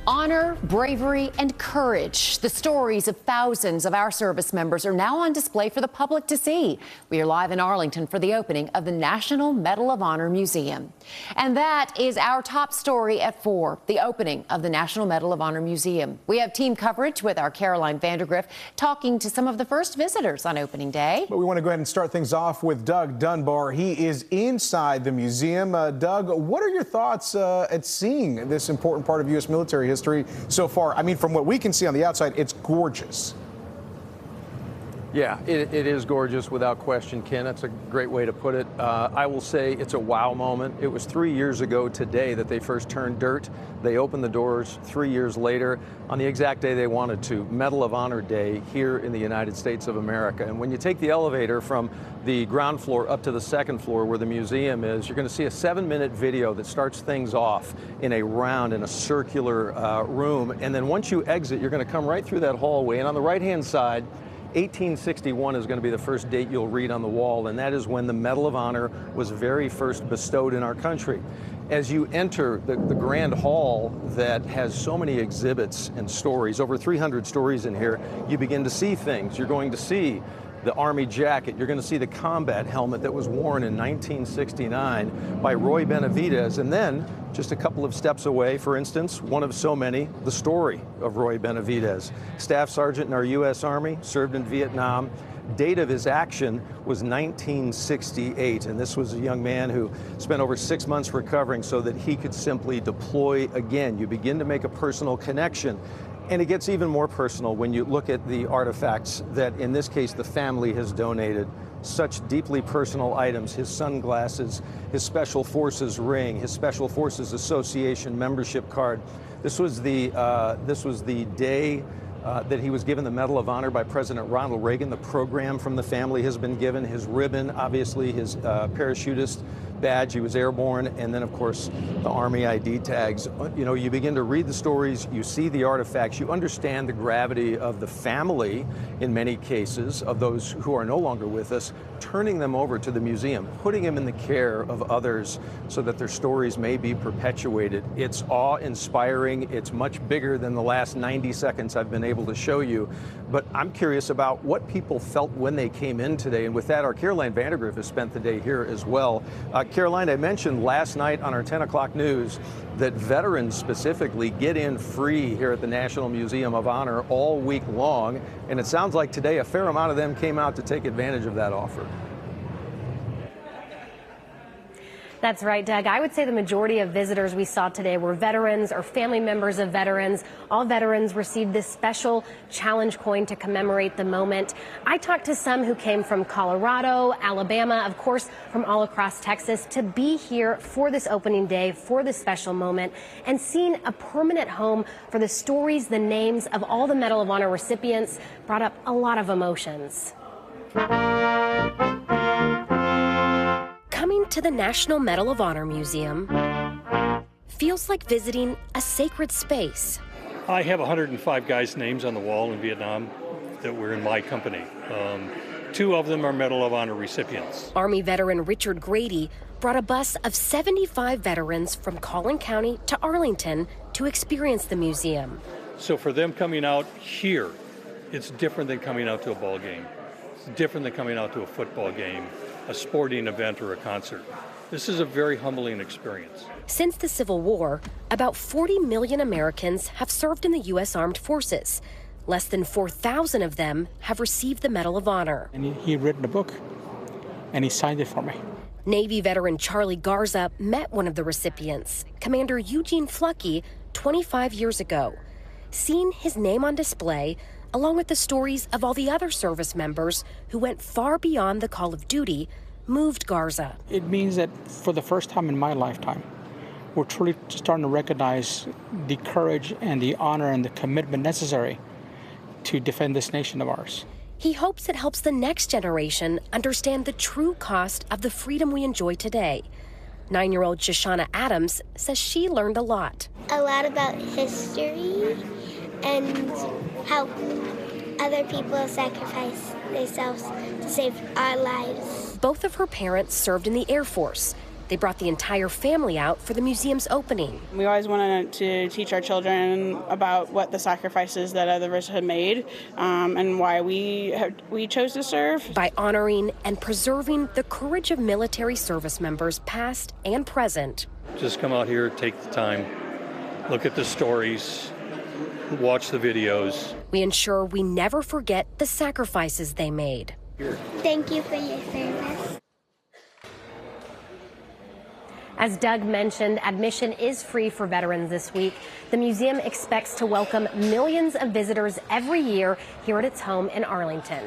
Honor, bravery, and courage. The stories of thousands of our service members are now on display for the public to see. We are live in Arlington for the opening of the National Medal of Honor Museum. And that is our top story at 4, the opening of the National Medal of Honor Museum. We have team coverage with our Caroline Vandergriff talking to some of the first visitors on opening day. But we want to go ahead and start things off with Doug Dunbar. He is inside the museum. Doug, what are your thoughts at seeing this important part of U.S. military history so far? I mean, from what we can see on the outside, it's gorgeous. Yeah, it is gorgeous without question, Ken. That's a great way to put it. I will say it's a wow moment. It was 3 years ago today that they first turned dirt. They opened the doors 3 years later on the exact day they wanted to, Medal of Honor Day here in the United States of America. And when you take the elevator from the ground floor up to the second floor where the museum is, you're going to see a 7-minute video that starts things off in a circular room. And then once you exit, you're going to come right through that hallway. And on the right-hand side, 1861 is going to be the first date you'll read on the wall, and that is when the Medal of Honor was very first bestowed in our country. As you enter the grand hall that has so many exhibits and stories, over 300 stories in here, you begin to see things. You're going to see the Army jacket. You're going to see the combat helmet that was worn in 1969 by Roy Benavidez. And then, just a couple of steps away, for instance, one of so many, the story of Roy Benavidez. Staff Sergeant in our U.S. Army, served in Vietnam. Date of his action was 1968, and this was a young man who spent over 6 months recovering so that he could simply deploy again. You begin to make a personal connection. And it gets even more personal when you look at the artifacts that, in this case, the family has donated. Such deeply personal items, his sunglasses, his Special Forces ring, his Special Forces Association membership card. This was the day that he was given the Medal of Honor by President Ronald Reagan. The program from the family has been given, his ribbon, obviously his parachutist badge, he was airborne, and then of course the Army ID tags. You know, you begin to read the stories, you see the artifacts, you understand the gravity of the family, in many cases, of those who are no longer with us, turning them over to the museum, putting them in the care of others so that their stories may be perpetuated. It's awe-inspiring. It's much bigger than the last 90 seconds I've been able to show you. But I'm curious about what people felt when they came in today. And with that, our Caroline Vandergriff has spent the day here as well. Caroline, I mentioned last night on our 10 o'clock news that veterans specifically get in free here at the National Museum of Honor all week long. And it sounds like today a fair amount of them came out to take advantage of that offer. That's right, Doug. I would say the majority of visitors we saw today were veterans or family members of veterans. All veterans received this special challenge coin to commemorate the moment. I talked to some who came from Colorado, Alabama, of course, from all across Texas to be here for this opening day, for this special moment, and seeing a permanent home for the stories, the names of all the Medal of Honor recipients brought up a lot of emotions. Coming to the National Medal of Honor Museum feels like visiting a sacred space. I have 105 guys' names on the wall in Vietnam that were in my company. 2 of them are Medal of Honor recipients. Army veteran Richard Grady brought a bus of 75 veterans from Collin County to Arlington to experience the museum. So for them coming out here, it's different than coming out to a ball game. It's different than coming out to a football game, a sporting event, or a concert. This is a very humbling experience. Since the Civil War, about 40 million Americans have served in the U.S. Armed Forces. Less than 4,000 of them have received the Medal of Honor. And he written a book, and he signed it for me. Navy veteran Charlie Garza met one of the recipients, Commander Eugene Fluckey, 25 years ago. Seeing his name on display, along with the stories of all the other service members who went far beyond the call of duty, moved Garza. It means that for the first time in my lifetime, we're truly starting to recognize the courage and the honor and the commitment necessary to defend this nation of ours. He hopes it helps the next generation understand the true cost of the freedom we enjoy today. 9-year-old Shoshana Adams says she learned a lot. A lot about history and how other people sacrifice themselves to save our lives. Both of her parents served in the Air Force. They brought the entire family out for the museum's opening. We always wanted to teach our children about what the sacrifices that others have made and why we chose to serve. By honoring and preserving the courage of military service members past and present. Just come out here, take the time, look at the stories, watch the videos. We ensure we never forget the sacrifices they made. Thank you for your service. As Doug mentioned, admission is free for veterans this week. The museum expects to welcome millions of visitors every year here at its home in Arlington.